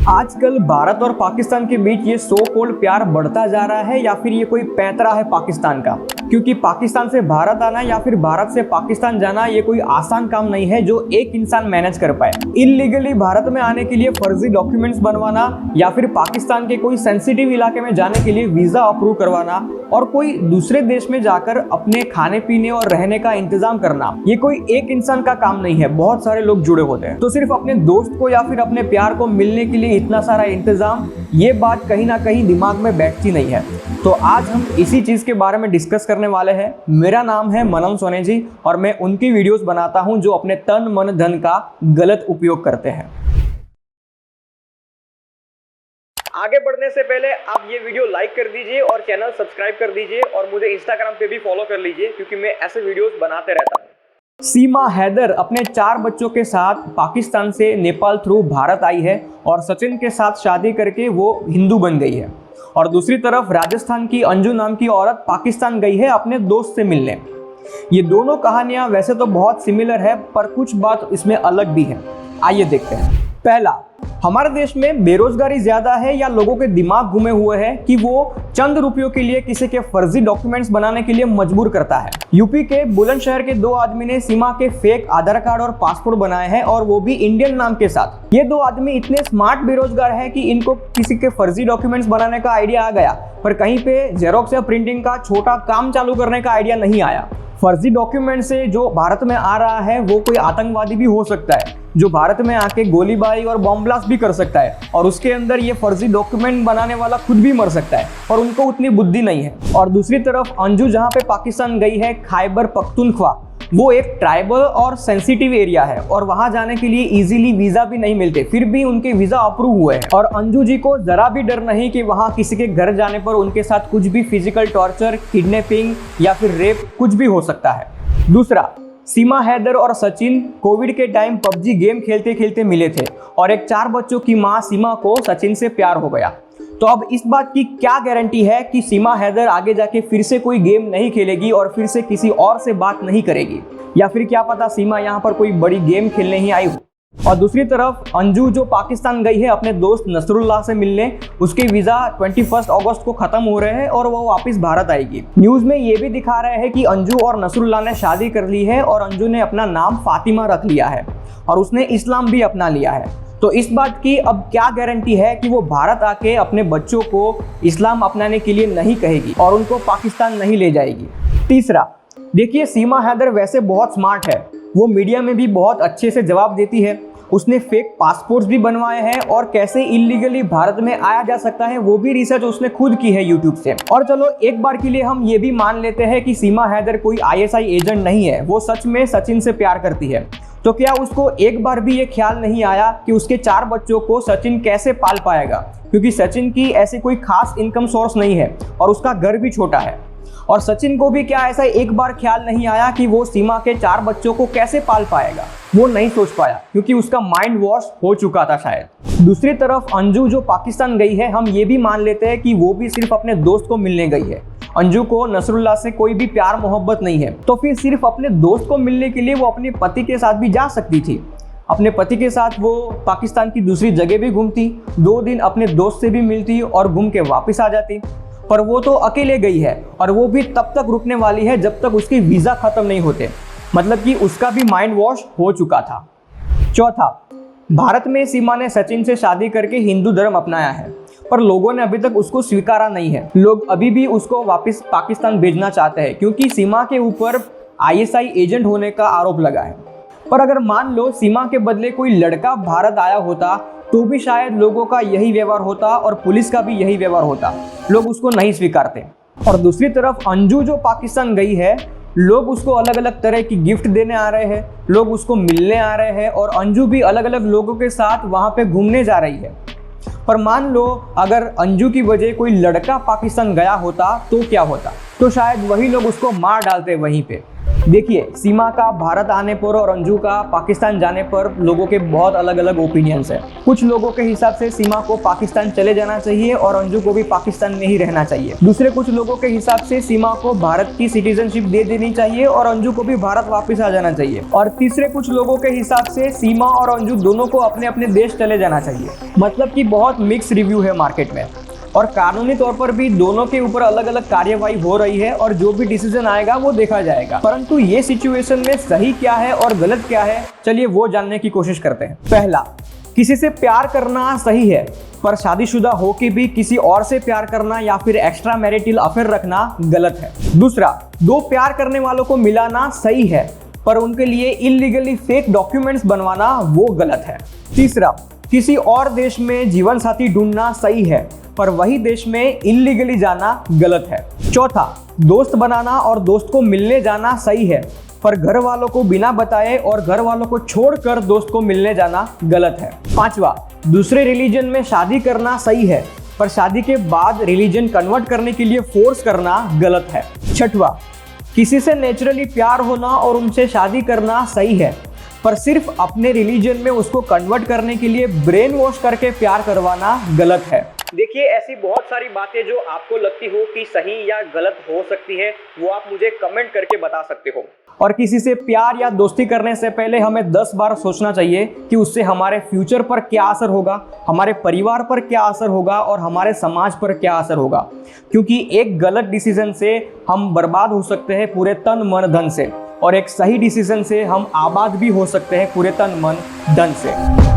आजकल भारत और पाकिस्तान के बीच ये सो कॉल्ड प्यार बढ़ता जा रहा है या फिर ये कोई पैंतरा है पाकिस्तान का, क्योंकि पाकिस्तान से भारत आना या फिर भारत से पाकिस्तान जाना ये कोई आसान काम नहीं है जो एक इंसान मैनेज कर पाए। इल्लीगली भारत में आने के लिए फर्जी डॉक्यूमेंट्स बनवाना या फिर पाकिस्तान के कोई सेंसिटिव इलाके में जाने के लिए वीजा अप्रूव करवाना और कोई दूसरे देश में जाकर अपने खाने पीने और रहने का इंतजाम करना, ये कोई एक इंसान का काम नहीं है, बहुत सारे लोग जुड़े होते हैं। तो सिर्फ अपने दोस्त को या फिर अपने प्यार को मिलने के लिए इतना सारा इंतजाम, ये बात कहीं ना कहीं दिमाग में बैठती नहीं है। तो आज हम इसी चीज के बारे में डिस्कस करने वाले हैं। मेरा नाम है मनन सोनी जी और मैं उनकी वीडियोस बनाता हूं जो अपने तन मन धन का गलत उपयोग करते हैं। आगे बढ़ने से पहले आप ये वीडियो लाइक कर दीजिए और चैनल सब्सक्राइब कर दीजिए और मुझे इंस्टाग्राम पे भी फॉलो कर लीजिए क्योंकि मैं ऐसे वीडियोस बनाते रहता हूँ। सीमा हैदर अपने 4 बच्चों के साथ पाकिस्तान से नेपाल थ्रू भारत आई है और सचिन के साथ शादी करके वो हिंदू बन गई है। और दूसरी तरफ राजस्थान की अंजू नाम की औरत पाकिस्तान गई है अपने दोस्त से मिलने। ये दोनों कहानियां वैसे तो बहुत सिमिलर है पर कुछ बात इसमें अलग भी है। आइए देखते हैं। पहला, हमारे देश में बेरोजगारी ज्यादा है या लोगों के दिमाग घूमे हुए हैं कि वो चंद रुपयों के लिए किसी के फर्जी डॉक्यूमेंट्स बनाने के लिए मजबूर करता है। यूपी के बुलंदशहर के 2 आदमी ने सीमा के फेक आधार कार्ड और पासपोर्ट बनाए हैं और वो भी इंडियन नाम के साथ। ये 2 आदमी इतने स्मार्ट बेरोजगार हैं कि इनको किसी के फर्जी डॉक्यूमेंट्स बनाने का आइडिया आ गया पर कहीं पे जेरोक्स या प्रिंटिंग का छोटा काम चालू करने का आइडिया नहीं आया। फर्जी डॉक्यूमेंट से जो भारत में आ रहा है वो कोई आतंकवादी भी हो सकता है जो भारत में आके गोलीबारी और बॉम्ब ब्लास्ट भी कर सकता है और उसके अंदर ये फर्जी डॉक्यूमेंट बनाने वाला खुद भी मर सकता है और उनको उतनी बुद्धि नहीं है। और दूसरी तरफ अंजू जहाँ पे पाकिस्तान गई है, खैबर पख्तूनख्वा, वो एक ट्राइबल और सेंसिटिव एरिया है और वहां जाने के लिए इजीली वीजा भी नहीं मिलते, फिर भी उनके वीजा अप्रूव हुए हैं। और अंजू जी को जरा भी डर नहीं कि वहां किसी के घर जाने पर उनके साथ कुछ भी फिजिकल टॉर्चर, किडनैपिंग या फिर रेप कुछ भी हो सकता है। दूसरा, सीमा हैदर और सचिन कोविड के टाइम पबजी गेम खेलते खेलते मिले थे और एक 4 बच्चों की मां सीमा को सचिन से प्यार हो गया। तो अब इस बात की क्या गारंटी है कि सीमा हैदर आगे जाके फिर से कोई गेम नहीं खेलेगी और फिर से किसी और से बात नहीं करेगी, या फिर क्या पता सीमा यहाँ पर कोई बड़ी गेम खेलने ही आई हो। और दूसरी तरफ अंजू जो पाकिस्तान गई है अपने दोस्त नसरुल्लाह से मिलने, उसके वीजा 21 अगस्त को खत्म हो रहे हैं और वो वापस भारत आएगी। न्यूज में ये भी दिखा रहे हैं कि अंजू और नसरुल्लाह ने शादी कर ली है और अंजू ने अपना नाम फातिमा रख लिया है और उसने इस्लाम भी अपना लिया है। तो इस बात की अब क्या गारंटी है कि वो भारत आके अपने बच्चों को इस्लाम अपनाने के लिए नहीं कहेगी और उनको पाकिस्तान नहीं ले जाएगी। तीसरा, देखिए सीमा हैदर वैसे बहुत स्मार्ट है, वो मीडिया में भी बहुत अच्छे से जवाब देती है। उसने फेक पासपोर्ट्स भी बनवाए हैं और कैसे इलीगली भारत में आया जा सकता है वो भी रिसर्च उसने खुद की है यूट्यूब से। और चलो एक बार के लिए हम ये भी मान लेते हैं कि सीमा हैदर कोई ISI एजेंट नहीं है, वो सच में सचिन से प्यार करती है। तो क्या उसको एक बार भी ये ख्याल नहीं आया कि उसके 4 बच्चों को सचिन कैसे पाल पाएगा, क्योंकि सचिन की ऐसी कोई खास इनकम सोर्स नहीं है और उसका घर भी छोटा है। और सचिन को भी क्या ऐसा एक बार ख्याल नहीं आया कि वो सीमा के 4 बच्चों को कैसे पाल पाएगा, वो नहीं सोच पाया क्योंकि उसका माइंड वॉश हो चुका था शायद। दूसरी तरफ अंजू जो पाकिस्तान गई है, हम ये भी मान लेते हैं कि वो भी सिर्फ अपने दोस्त को मिलने गई है। अंजू को नसरुल्लाह से कोई भी प्यार मोहब्बत नहीं है, तो फिर सिर्फ अपने दोस्त को मिलने के लिए वो अपने पति के साथ भी जा सकती थी। अपने पति के साथ वो पाकिस्तान की दूसरी जगह भी घूमती, 2 दिन अपने दोस्त से भी मिलती और घूम के वापस आ जाती। पर वो तो अकेले गई है और वो भी तब तक रुकने वाली है जब तक उसके वीजा खत्म नहीं होते, मतलब कि उसका भी माइंड वॉश हो चुका था। चौथा, भारत में सीमा ने सचिन से शादी करके हिंदू धर्म अपनाया है पर लोगों ने अभी तक उसको स्वीकारा नहीं है। लोग अभी भी उसको वापस पाकिस्तान भेजना चाहते हैं क्योंकि सीमा के ऊपर ISI एजेंट होने का आरोप लगा है। पर अगर मान लो सीमा के बदले कोई लड़का भारत आया होता तो भी शायद लोगों का यही व्यवहार होता और पुलिस का भी यही व्यवहार होता, लोग उसको नहीं स्वीकारते। और दूसरी तरफ अंजू जो पाकिस्तान गई है, लोग उसको अलग अलग तरह की गिफ्ट देने आ रहे हैं, लोग उसको मिलने आ रहे हैं और अंजू भी अलग अलग लोगों के साथ वहाँ पे घूमने जा रही है। पर मान लो अगर अंजू की वजह कोई लड़का पाकिस्तान गया होता तो क्या होता, तो शायद वही लोग उसको मार डालते वहीं पे। देखिए, सीमा का भारत आने पर और अंजू का पाकिस्तान जाने पर लोगों के बहुत अलग अलग ओपिनियंस है। कुछ लोगों के हिसाब से सीमा को पाकिस्तान चले जाना चाहिए और अंजू को भी पाकिस्तान में ही रहना चाहिए। दूसरे कुछ लोगों के हिसाब से सीमा को भारत की सिटीजनशिप दे देनी चाहिए और अंजू को भी भारत वापस आ जाना चाहिए। और तीसरे कुछ लोगों के हिसाब से सीमा और अंजू दोनों को अपने अपने देश चले जाना चाहिए। मतलब कि बहुत मिक्स रिव्यू है मार्केट में और कानूनी तौर पर भी दोनों के ऊपर अलग अलग कार्यवाही हो रही है और जो भी डिसीजन आएगा वो देखा जाएगा। परंतु ये सिचुएशन में सही क्या है और गलत क्या है, चलिए वो जानने की कोशिश करते हैं। पहला, किसी से प्यार करना सही है, पर शादीशुदा होके भी किसी और से प्यार करना या फिर एक्स्ट्रा मैरिटल अफेयर रखना गलत है। दूसरा, दो प्यार करने वालों को मिलाना सही है, पर उनके लिए इलीगली फेक डॉक्यूमेंट्स बनवाना वो गलत है। तीसरा, किसी और देश में जीवन साथी ढूंढना सही है, पर वही देश में इलीगली जाना गलत है। चौथा, दोस्त बनाना और दोस्त को मिलने जाना सही है, पर घर वालों को बिना बताए और घर वालों को छोड़कर दोस्त को मिलने जाना गलत है। पांचवा, दूसरे रिलीजन में शादी करना सही है, पर शादी के बाद रिलीजन कन्वर्ट करने के लिए फोर्स करना गलत है। छठवा, किसी से नेचुरली प्यार होना और उनसे शादी करना सही है, पर सिर्फ अपने रिलीजन में उसको कन्वर्ट करने के लिए ब्रेन वॉश करके प्यार करवाना गलत है। देखिए, ऐसी बहुत सारी बातें जो आपको लगती हो कि सही या गलत हो सकती है, वो आप मुझे कमेंट करके बता सकते हो। और किसी से प्यार या दोस्ती करने से पहले हमें 10 बार सोचना चाहिए कि उससे हमारे फ्यूचर पर क्या असर होगा, हमारे परिवार पर क्या असर होगा और हमारे समाज पर क्या असर होगा। क्योंकि एक गलत डिसीजन से हम बर्बाद हो सकते हैं पूरे तन मन धन से, और एक सही डिसीजन से हम आबाद भी हो सकते हैं पूरे तन मन धन से।